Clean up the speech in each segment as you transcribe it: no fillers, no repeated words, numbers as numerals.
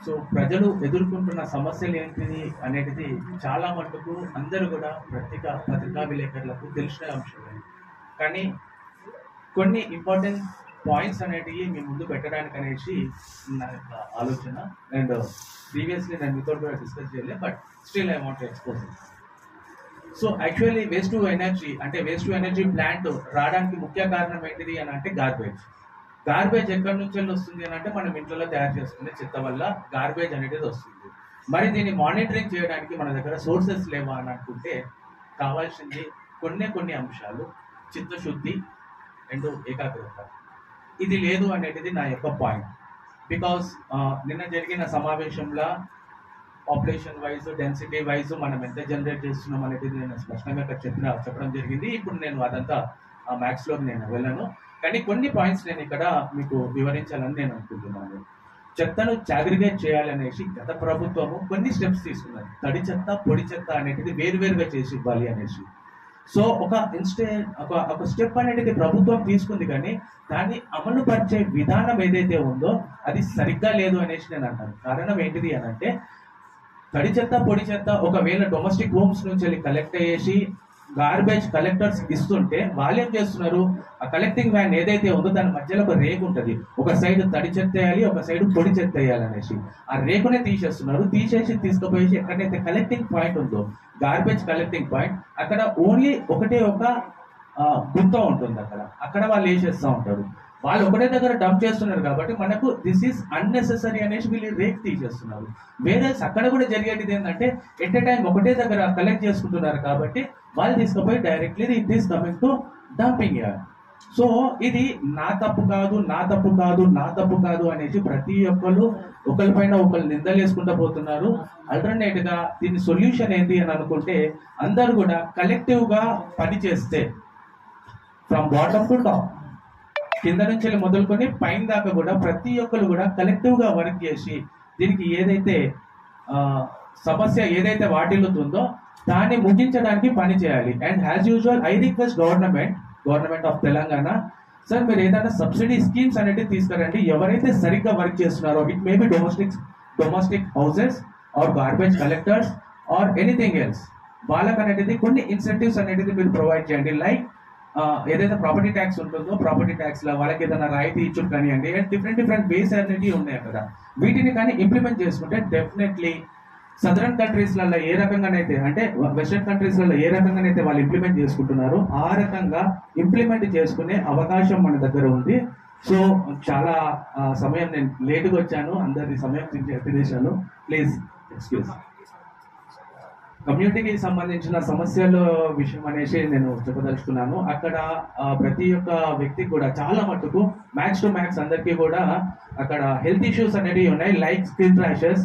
So ప్రజలు ఎదుర్కొంటున్న సమస్యలు ఏంటిది అనేది చాలా మటుకు అందరూ కూడా పత్రికా విలేకరులకు తెలిసిన అంశమే. కానీ కొన్ని ఇంపార్టెంట్ పాయింట్స్ అనేటివి మీ ముందు పెట్టడానికి అనేసి నా యొక్క ఆలోచన. అండ్ ప్రీవియస్లీ నేను మీతో కూడా డిస్కస్ చేయలేదు, but still I want to expose it. So actually waste to energy plant రావడానికి ముఖ్య కారణం ఏంటిది అని అంటే గార్బేజ్ ఎక్కడి నుంచి వస్తుంది అని అంటే మనం ఇంట్లో తయారు చేసుకునే చెత్త వల్ల గార్బేజ్ అనేది వస్తుంది. మరి దీన్ని మానిటరింగ్ చేయడానికి మన దగ్గర సోర్సెస్ లేవా అని అనుకుంటే కావాల్సింది కొన్ని అంశాలు: చిత్తశుద్ధి అండ్ ఏకాగ్రత. ఇది లేదు అనేది నా యొక్క పాయింట్. బికాస్ నిన్న జరిగిన సమావేశంలో పాపులేషన్ వైజ్, డెన్సిటీ వైజ్ మనం ఎంత జనరేట్ చేస్తున్నాం అనేది నేను స్పష్టంగా చెప్పడం జరిగింది. ఇప్పుడు నేను అదంతా మ్యాథ్స్లోకి నేను వెళ్ళను, కానీ కొన్ని పాయింట్స్ నేను ఇక్కడ మీకు వివరించాలని నేను అనుకుంటున్నాను. చెత్తను సాగ్రిగేట్ చేయాలనేసి గత ప్రభుత్వము కొన్ని స్టెప్స్ తీసుకున్నది. తడి చెత్త, పొడి చెత్త అనేది వేరువేరుగా చేసి ఇవ్వాలి అనేసి. సో ఒక స్టెప్ అనేది ప్రభుత్వం తీసుకుంది, కానీ దాన్ని అమలు పరిచే విధానం ఏదైతే ఉందో అది సరిగ్గా లేదు అనేసి నేను అంటాను. కారణం ఏంటిది అని అంటే, తడి చెత్త, పొడి చెత్త ఒకవేళ డొమెస్టిక్ హోమ్స్ నుంచి వెళ్ళి కలెక్ట్ అయ్యేసి గార్బేజ్ కలెక్టర్స్ ఇస్తుంటే వాళ్ళు ఏం చేస్తున్నారు, ఆ కలెక్టింగ్ వ్యాన్ ఏదైతే ఉందో దాని మధ్యలో ఒక రేకు ఉంటుంది. ఒక సైడ్ తడి చెత్త వేయాలి, ఒక సైడ్ పొడి చెత్త వేయాలి అనేసి ఆ రేకునే తీసేస్తున్నారు. తీసుకుపోయేసి ఎక్కడైతే కలెక్టింగ్ పాయింట్ ఉందో, గార్బేజ్ కలెక్టింగ్ పాయింట్, అక్కడ ఓన్లీ ఒకటే ఒక గుంత ఉంటుంది. అక్కడ వాళ్ళు వేసేస్తూ ఉంటారు. వాళ్ళు ఒకటే దగ్గర డంప్ చేస్తున్నారు కాబట్టి మనకు దిస్ ఈస్ అన్నెసెసరీ అనేసి వీళ్ళు రేక్ తీసేస్తున్నారు. వేరే అక్కడ కూడా జరిగేది ఏంటంటే ఎట్ ఏ టైం ఒకటే దగ్గర కలెక్ట్ చేసుకుంటున్నారు కాబట్టి వాళ్ళు తీసుకుపోయి directly it is coming to dumping yard. So ఇది నా తప్పు కాదు అనేసి ప్రతి ఒక్కరు ఒకరిపైన ఒకరు నిందలు వేసుకుంటూ పోతున్నారు. ఆల్టర్నేట్ గా దీని సొల్యూషన్ ఏంటి అని అనుకుంటే అందరూ కూడా కలెక్టివ్ గా పని చేస్తే, ఫ్రమ్ బాటమ్ టు టాప్, కింద నుంచి మొదలుకొని పైన దాకా కూడా ప్రతి ఒక్కరు కూడా కలెక్టివ్ గా వర్క్ చేసి దీనికి ఏదైతే సమస్య ఏదైతే వాటిల్లుతుందో దాన్ని ముగించడానికి పని చేయాలి. And as usual I request government of Telangana, sir మీరు ఏదైనా సబ్సిడీ స్కీమ్స్ అనేది తీసుకురండి. ఎవరైతే సరిగ్గా వర్క్ చేస్తున్నారో, it may be domestic houses or garbage collectors or anything else, వాళ్ళకనేది కొన్ని ఇన్సెంటివ్స్ అనేది మీరు ప్రొవైడ్ చేయండి. లైక్ ఏదైతే ప్రాపర్టీ ట్యాక్స్ ఉంటుందో ప్రాపర్టీ ట్యాక్స్ లో వాళ్ళకి ఏదైనా రాయితీ ఇచ్చుడు కానివ్వండి, డిఫరెంట్ వేస్ అనేవి ఉన్నాయి కదా. వీటిని కానీ ఇంప్లిమెంట్ చేసుకుంటే డెఫినెట్లీ సదరన్ కంట్రీస్లలో ఏ రకంగానైతే, అంటే వెస్టర్న్ కంట్రీస్లలో ఏ రకంగానైతే వాళ్ళు ఇంప్లిమెంట్ చేసుకుంటున్నారో ఆ రకంగా ఇంప్లిమెంట్ చేసుకునే అవకాశం మన దగ్గర ఉంది. సో చాలా సమయం నేను లేటుగా వచ్చాను, అందరి సమయం తినేశాను. Please excuse. కమ్యూనిటీకి సంబంధించిన సమస్యల విషయం అనేసి నేను చెప్పదలుచుకున్నాను. అక్కడ ప్రతి ఒక్క వ్యక్తికి కూడా చాలా మట్టుకు మ్యాక్స్ టు మ్యాక్స్ అందరికీ కూడా అక్కడ హెల్త్ ఇష్యూస్ అనేవి ఉన్నాయి. లైక్ స్కిన్ ర్యాషెస్,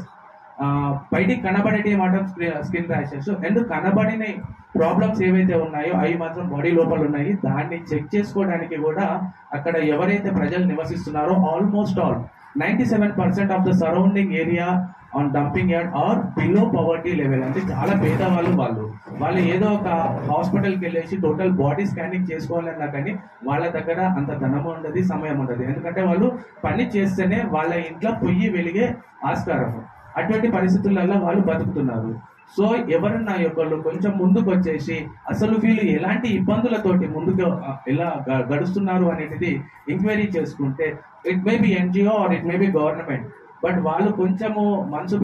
బయటికి కనబడేటి మాత్రం స్కిన్ ర్యాషెస్, అండ్ కనబడిన ప్రాబ్లమ్స్ ఏవైతే ఉన్నాయో అవి మాత్రం బాడీ లోపల ఉన్నాయి. దాన్ని చెక్ చేసుకోవడానికి కూడా అక్కడ ఎవరైతే ప్రజలు నివసిస్తున్నారో almost 97% of the surrounding area on dumping yard are below poverty level. అంటే చాలా వాళ్ళు ఏదో ఒక హాస్పిటల్కి వెళ్ళేసి టోటల్ బాడీ స్కానింగ్ చేసుకోవాలన్నా కానీ వాళ్ళ దగ్గర అంత ధనం ఉండదు, సమయం ఉండదు. ఎందుకంటే వాళ్ళు పని చేస్తేనే వాళ్ళ ఇంట్లో పొయ్యి వెలిగే ఆస్కారం. అటువంటి పరిస్థితులలో వాళ్ళు బతుకుతున్నారు. సో ఎవరన్నా ఒకళ్ళు కొంచెం ముందుకు వచ్చేసి అసలు వీళ్ళు ఎలాంటి ఇబ్బందులతోటి ముందుకు ఎలా గడుస్తున్నారు అనేది ఎంక్వైరీ చేసుకుంటే, it may be NGO or it may be government, but వాళ్ళు కొంచెము మనసు